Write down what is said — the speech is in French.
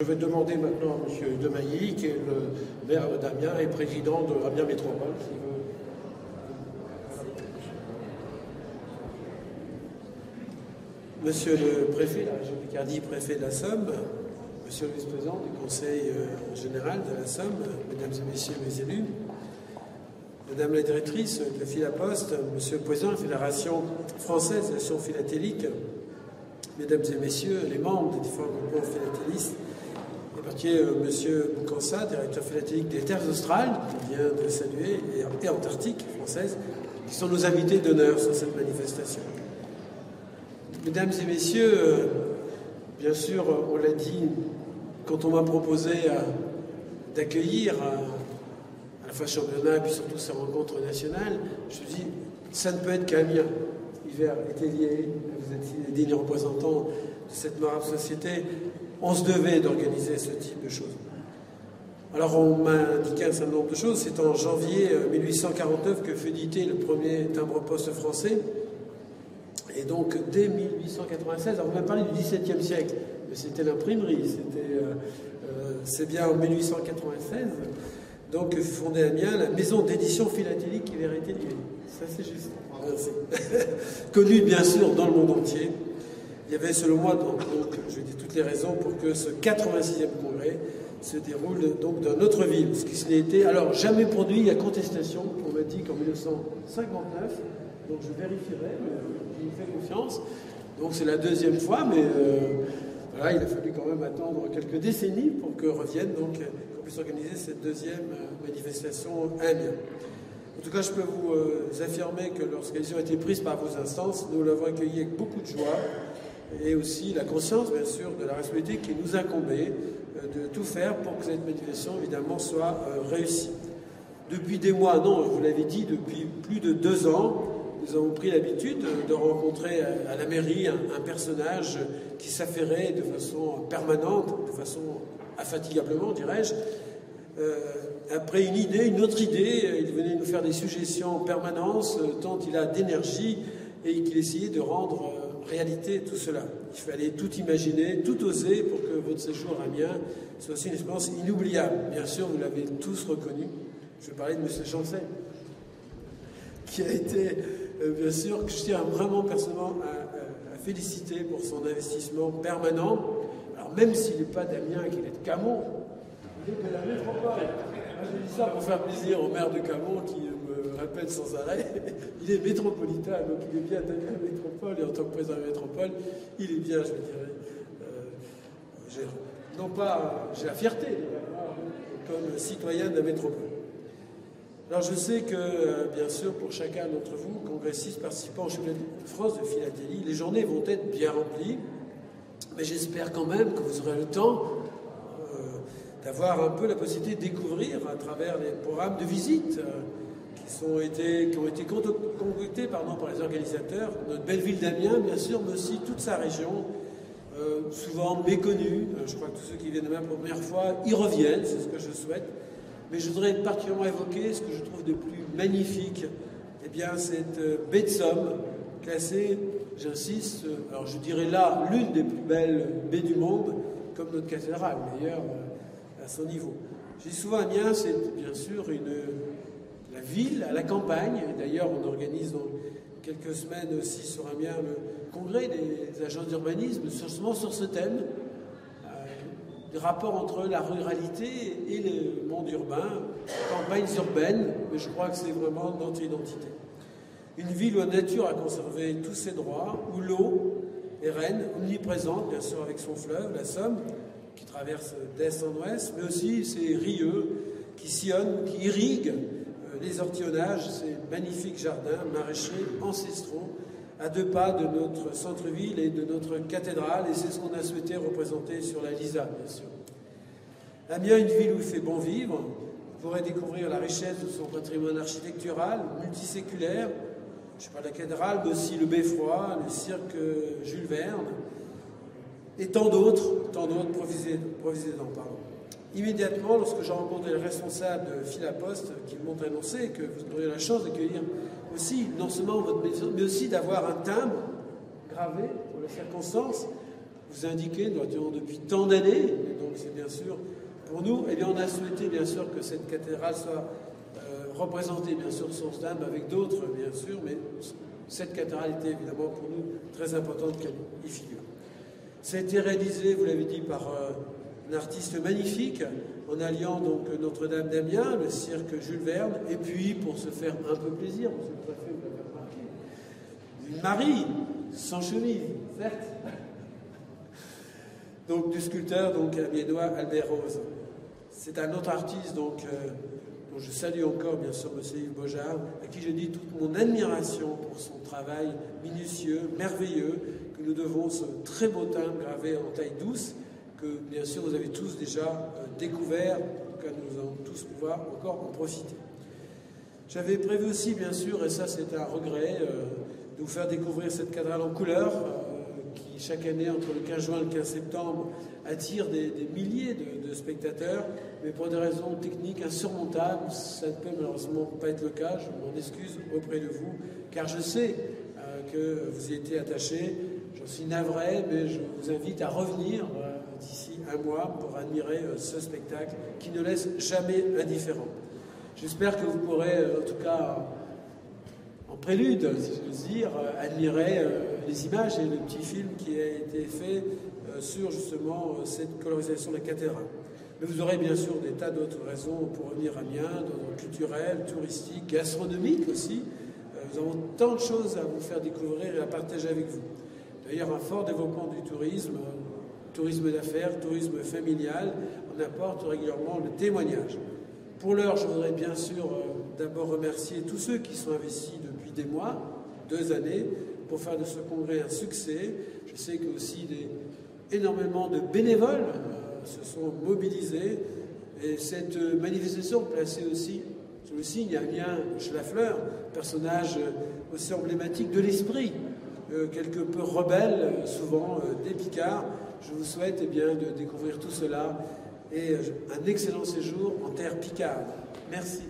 Je vais demander maintenant à M. Demailly, qui est le maire d'Amiens et président de Amiens Métropole, s'il veut. Monsieur le préfet de la région Picardie, préfet de la Somme, monsieur le vice-président du conseil général de la Somme, mesdames et messieurs les élus, madame la directrice de la Philaposte, monsieur le président de la Fédération française des nations philatéliques, mesdames et messieurs les membres des différents groupements philatélistes, en particulier monsieur Boucansa, directeur philatélique des Terres australes, qui vient de saluer, et Antarctique française, qui sont nos invités d'honneur sur cette manifestation. Mesdames et messieurs, bien sûr, on l'a dit, quand on m'a proposé d'accueillir à la fois championnat et puis surtout ces rencontres nationales, je me suis dit, ça ne peut être qu'Amiens. Hiver est lié, vous êtes les dignes représentants de cette noble société, on se devait d'organiser ce type de choses. Alors on m'a indiqué un certain nombre de choses, c'est en janvier 1849 que fut édité le premier timbre-poste français. Et donc, dès 1896, alors on m'a parlé du XVIIe siècle, mais c'était l'imprimerie, c'est bien en 1896, donc fondée à Amiens la maison d'édition philatélique et vérité liée. Ça, c'est juste. Merci. Connue, bien sûr, dans le monde entier. Il y avait, selon moi, donc je vais dire toutes les raisons pour que ce 86e congrès se déroule donc dans notre ville, ce qui n'a été, alors, jamais produit, il y a contestation, on m'a dit qu'en 1959, donc je vérifierai, mais je vous fais confiance. Donc c'est la deuxième fois, mais voilà, il a fallu quand même attendre quelques décennies pour que revienne, donc qu'on puisse organiser cette deuxième manifestation à Amiens. En tout cas, je peux vous affirmer que lorsqu'elles ont été prises par vos instances, nous l'avons accueilli avec beaucoup de joie et aussi la conscience, bien sûr, de la responsabilité qui nous incombait de tout faire pour que cette manifestation, évidemment, soit réussie. Depuis des mois, non, vous l'avez dit, depuis plus de 2 ans, nous avons pris l'habitude de rencontrer à la mairie un personnage qui s'affairait de façon permanente, de façon infatigablement, dirais-je. Après une autre idée, il venait nous faire des suggestions en permanence, tant il a d'énergie et qu'il essayait de rendre réalité tout cela. Il fallait tout imaginer, tout oser pour que votre séjour à Amiens soit aussi une expérience inoubliable. Bien sûr, vous l'avez tous reconnu. Je vais parler de M. Chancel, qui a été, bien sûr, que je tiens vraiment personnellement à féliciter pour son investissement permanent. Alors même s'il n'est pas d'Amiens, qu'il est de Camon, il est de la métropole. Je dis ça pour faire plaisir au maire de Camon qui me répète sans arrêt. Il est métropolitain, donc il est bien attaché à la métropole, et en tant que président de la métropole, il est bien, je dirais, non pas, j'ai la fierté de l'avoir comme citoyen de la métropole. Alors je sais que, bien sûr, pour chacun d'entre vous, congressistes participants au championnat de France de philatélie, les journées vont être bien remplies, mais j'espère quand même que vous aurez le temps d'avoir un peu la possibilité de découvrir à travers les programmes de visite qui ont été concoctés par les organisateurs, notre belle ville d'Amiens, bien sûr, mais aussi toute sa région, souvent méconnue. Je crois que tous ceux qui viennent d'Amiens pour la première fois y reviennent, c'est ce que je souhaite. Mais je voudrais particulièrement évoquer ce que je trouve de plus magnifique, eh bien, cette baie de Somme, classée, j'insiste, alors je dirais là, l'une des plus belles baies du monde, comme notre cathédrale, d'ailleurs, à son niveau. Je dis souvent, Amiens, c'est bien sûr la ville à la campagne. D'ailleurs, on organise dans quelques semaines aussi sur Amiens le congrès des agences d'urbanisme, justement sur ce thème. Des rapports entre la ruralité et le monde urbain, campagnes urbaines, mais je crois que c'est vraiment notre identité. Une ville où la nature a conservé tous ses droits, où l'eau est reine, omniprésente, bien sûr avec son fleuve, la Somme, qui traverse d'est en ouest, mais aussi ces rieux qui sillonnent, qui irriguent les ortillonnages, ces magnifiques jardins maraîchers ancestraux, à 2 pas de notre centre-ville et de notre cathédrale, et c'est ce qu'on a souhaité représenter sur la Lisa, bien sûr. Amiens, une ville où il fait bon vivre, vous pourrez découvrir la richesse de son patrimoine architectural, multiséculaire, je parle de la cathédrale, mais aussi le Beffroi, le cirque Jules Verne, et tant d'autres, profitez-en, pardon. Immédiatement, lorsque j'ai rencontré le responsable de Philaposte, qui m'ont annoncé que vous auriez la chance d'accueillir aussi, non seulement votre maison, mais aussi d'avoir un timbre gravé pour les circonstances, vous indiquez, depuis tant d'années, dont donc c'est bien sûr pour nous. Eh bien, on a souhaité bien sûr que cette cathédrale soit représentée bien sûr sans dame avec d'autres bien sûr, mais cette cathédrale était évidemment pour nous très importante qu'elle y figure. Ça a été réalisé, vous l'avez dit, par un artiste magnifique, en alliant donc Notre-Dame d'Amiens, le cirque Jules Verne, et puis pour se faire un peu plaisir, monsieur le préfet, vous l'avez remarqué, une Marie sans chemise, certes. Donc du sculpteur donc amiénois Albert Rose. C'est un autre artiste donc dont je salue encore bien sûr monsieur Yves Beaujard, à qui je dis toute mon admiration pour son travail minutieux, merveilleux, que nous devons ce très beau timbre gravé en taille douce, que bien sûr vous avez tous déjà découvert, en tout cas nous allons tous pouvoir encore en profiter. J'avais prévu aussi bien sûr, et ça c'est un regret, de vous faire découvrir cette cathédrale en couleur, qui chaque année entre le 15 juin et le 15 septembre attire des milliers de spectateurs, mais pour des raisons techniques insurmontables, ça ne peut malheureusement pas être le cas. Je m'en excuse auprès de vous, car je sais que vous y étiez attachés. J'en suis navré, mais je vous invite à revenir d'ici un mois pour admirer ce spectacle qui ne laisse jamais indifférent. J'espère que vous pourrez, en tout cas en prélude, si j'ose dire, admirer les images et le petit film qui a été fait sur justement cette colorisation de la cathédrale. Mais vous aurez bien sûr des tas d'autres raisons pour venir à Amiens, culturelles, touristiques, gastronomiques aussi. Nous avons tant de choses à vous faire découvrir et à partager avec vous. D'ailleurs, un fort développement du tourisme, tourisme d'affaires, tourisme familial, en apporte régulièrement le témoignage. Pour l'heure, je voudrais bien sûr d'abord remercier tous ceux qui sont investis depuis des mois, 2 années, pour faire de ce congrès un succès. Je sais que aussi énormément de bénévoles se sont mobilisés et cette manifestation placée aussi sous le signe Amiens Schlafleur, personnage aussi emblématique de l'esprit, quelque peu rebelle, souvent des Picards. Je vous souhaite eh bien, de découvrir tout cela et un excellent séjour en terre picarde. Merci.